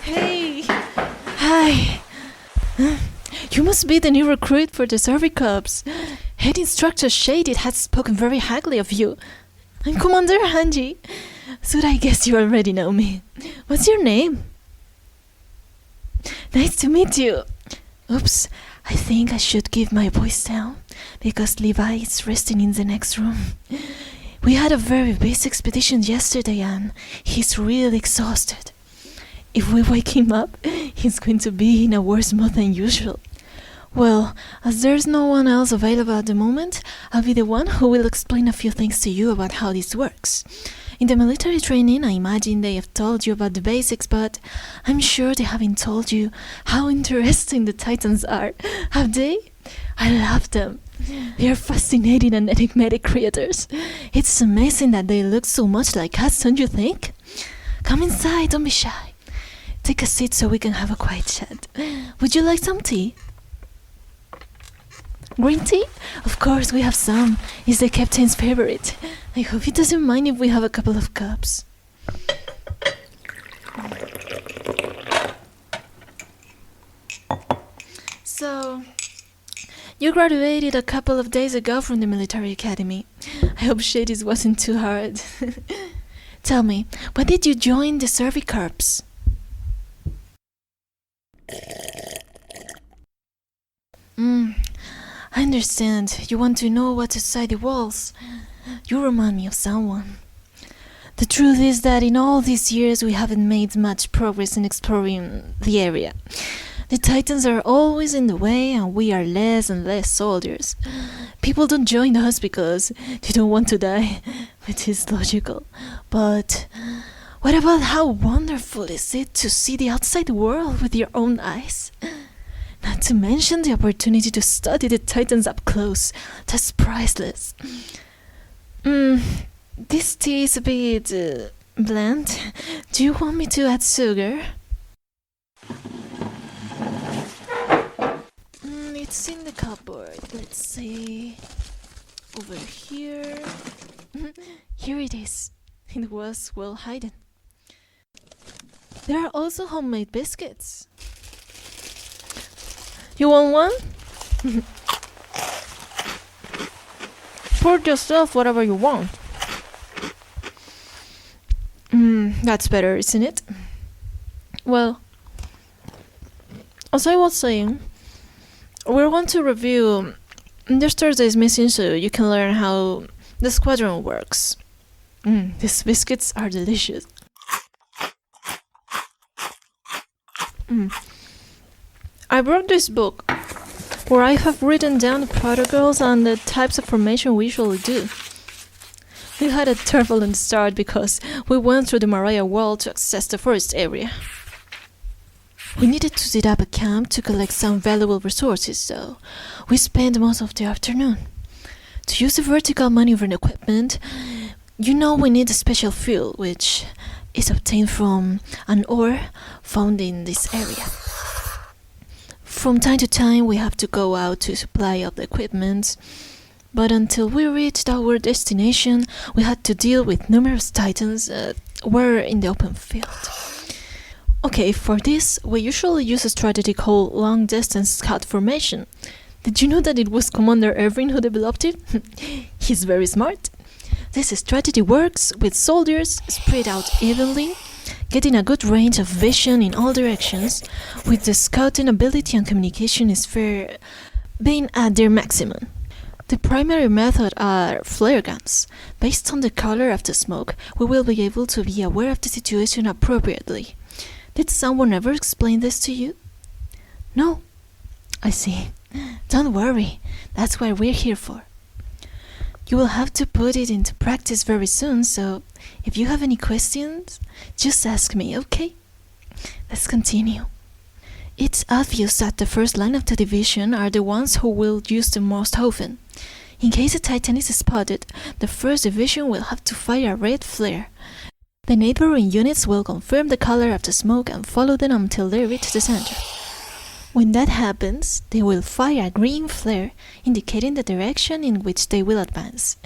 Hey! Hi! You must be the new recruit for the Survey Corps. Head Instructor Shaded has spoken very highly of you. I'm Commander Hanji. So I guess you already know me. What's your name? Nice to meet you. Oops, I think I should give my voice down, because Levi is resting in the next room. We had a very busy expedition yesterday and he's really exhausted. If we wake him up, he's going to be in a worse mood than usual. Well, as there's no one else available at the moment, I'll be the one who will explain a few things to you about how this works. In the military training, I imagine they have told you about the basics, but I'm sure they haven't told you how interesting the Titans are. Have they? I love them. They are fascinating and enigmatic creatures. It's amazing that they look so much like us, don't you think? Come inside, don't be shy. Take a seat so we can have a quiet chat. Would you like some tea? Green tea? Of course, we have some. It's the captain's favorite. I hope he doesn't mind if we have a couple of cups. So, you graduated a couple of days ago from the military academy. I hope Shades wasn't too hard. Tell me, why did you join the Survey Corps? I understand. You want to know what's outside the walls. You remind me of someone. The truth is that in all these years we haven't made much progress in exploring the area. The Titans are always in the way and we are less and less soldiers. People don't join us because they don't want to die, which is logical. But what about how wonderful is it to see the outside world with your own eyes? Not to mention the opportunity to study the Titans up close. That's priceless. This tea is a bit bland. Do you want me to add sugar? It's in the cupboard. Let's see. Over here. Here it is. It was well hidden. There are also homemade biscuits. You want one? Pour yourself whatever you want. That's better, isn't it? Well, as I was saying, we're going to review yesterday's mission so you can learn how the squadron works. These biscuits are delicious. I brought this book where I have written down the protocols and the types of formation we usually do. We had a turbulent start because we went through the Mariah Wall to access the forest area. We needed to set up a camp to collect some valuable resources, so we spent most of the afternoon. To use the vertical maneuvering equipment, we need a special fuel, which is obtained from an ore found in this area. From time to time, we have to go out to supply up the equipment, but until we reached our destination, we had to deal with numerous Titans that were in the open field. Okay, for this, we usually use a strategy called long-distance scout formation. Did you know that it was Commander Irving who developed it? He's very smart. This strategy works with soldiers spread out evenly, getting a good range of vision in all directions, with the scouting ability and communication sphere being at their maximum. The primary method are flare guns. Based on the color of the smoke, we will be able to be aware of the situation appropriately. Did someone ever explain this to you? No? I see. Don't worry, that's what we're here for. You will have to put it into practice very soon, so if you have any questions, just ask me, okay? Let's continue. It's obvious that the first line of the division are the ones who will use the most often. In case a Titan is spotted, the first division will have to fire a red flare. The neighboring units will confirm the color of the smoke and follow them until they reach the center. When that happens, they will fire a green flare, indicating the direction in which they will advance.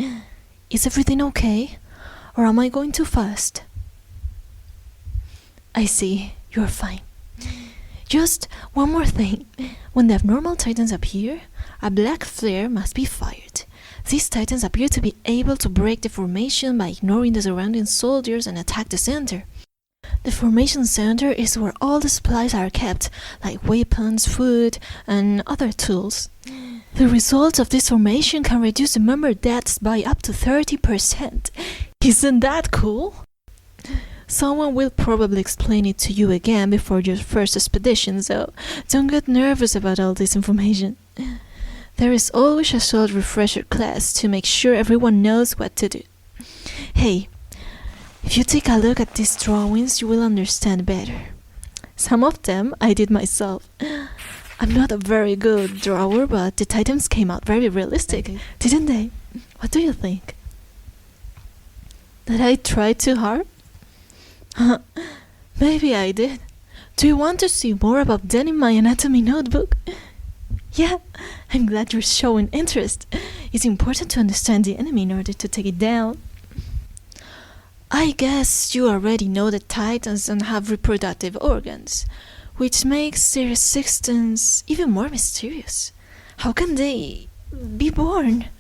Is everything okay? Or am I going too fast? I see, you're fine. Just one more thing. When the abnormal titans appear, a black flare must be fired. These titans appear to be able to break the formation by ignoring the surrounding soldiers and attack the center. The formation center is where all the supplies are kept, like weapons, food, and other tools. The result of this formation can reduce the member deaths by up to 30%. Isn't that cool? Someone will probably explain it to you again before your first expedition, so don't get nervous about all this information. There is always a short refresher class to make sure everyone knows what to do. Hey, if you take a look at these drawings, you will understand better. Some of them I did myself. I'm not a very good drawer, but the Titans came out very realistic, didn't they? What do you think? Did I try too hard? Maybe I did. Do you want to see more about that in my anatomy notebook? Yeah, I'm glad you're showing interest. It's important to understand the enemy in order to take it down. I guess you already know that Titans don't have reproductive organs, which makes their existence even more mysterious. How can they be born?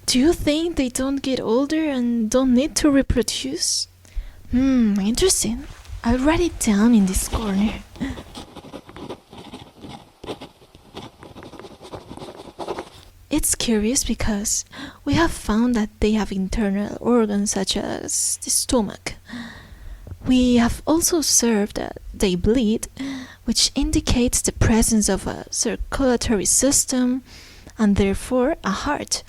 Do you think they don't get older and don't need to reproduce? Interesting. I'll write it down in this corner. It's curious because we have found that they have internal organs such as the stomach. We have also observed that they bleed, which indicates the presence of a circulatory system and therefore a heart,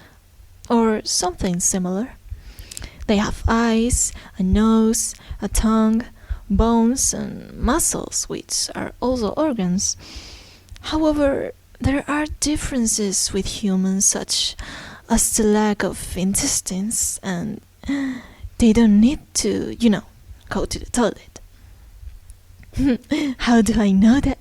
or something similar. They have eyes, a nose, a tongue, bones, and muscles, which are also organs. However, there are differences with humans, such as the lack of intestines, and they don't need to, go to the toilet. How do I know that?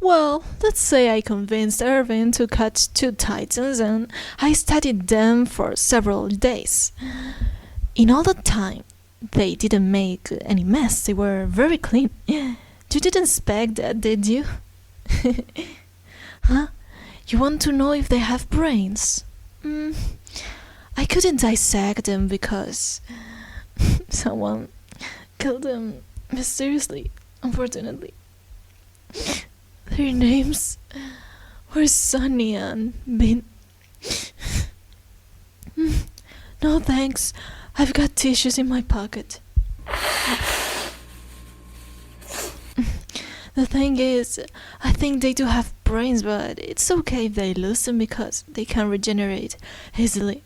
Well, let's say I convinced Irvin to catch 2 titans and I studied them for several days. In all the time, they didn't make any mess. They were very clean. You didn't expect that, did you? Huh? You want to know if they have brains? I couldn't dissect them because someone killed them mysteriously, unfortunately. Their names were Sunny and Bin. No thanks, I've got tissues in my pocket. The thing is, I think they do have brains, but it's okay if they lose them because they can regenerate easily.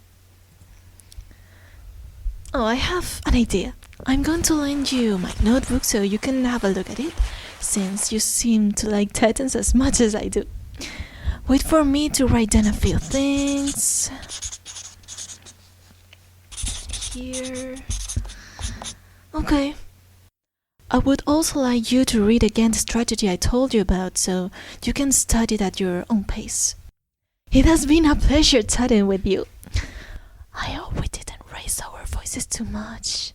Oh, I have an idea. I'm going to lend you my notebook so you can have a look at it, since you seem to like Titans as much as I do. Wait for me to write down a few things. Here. Okay. I would also like you to read again the strategy I told you about so you can study it at your own pace. It has been a pleasure chatting with you. I hope we didn't raise our voices too much.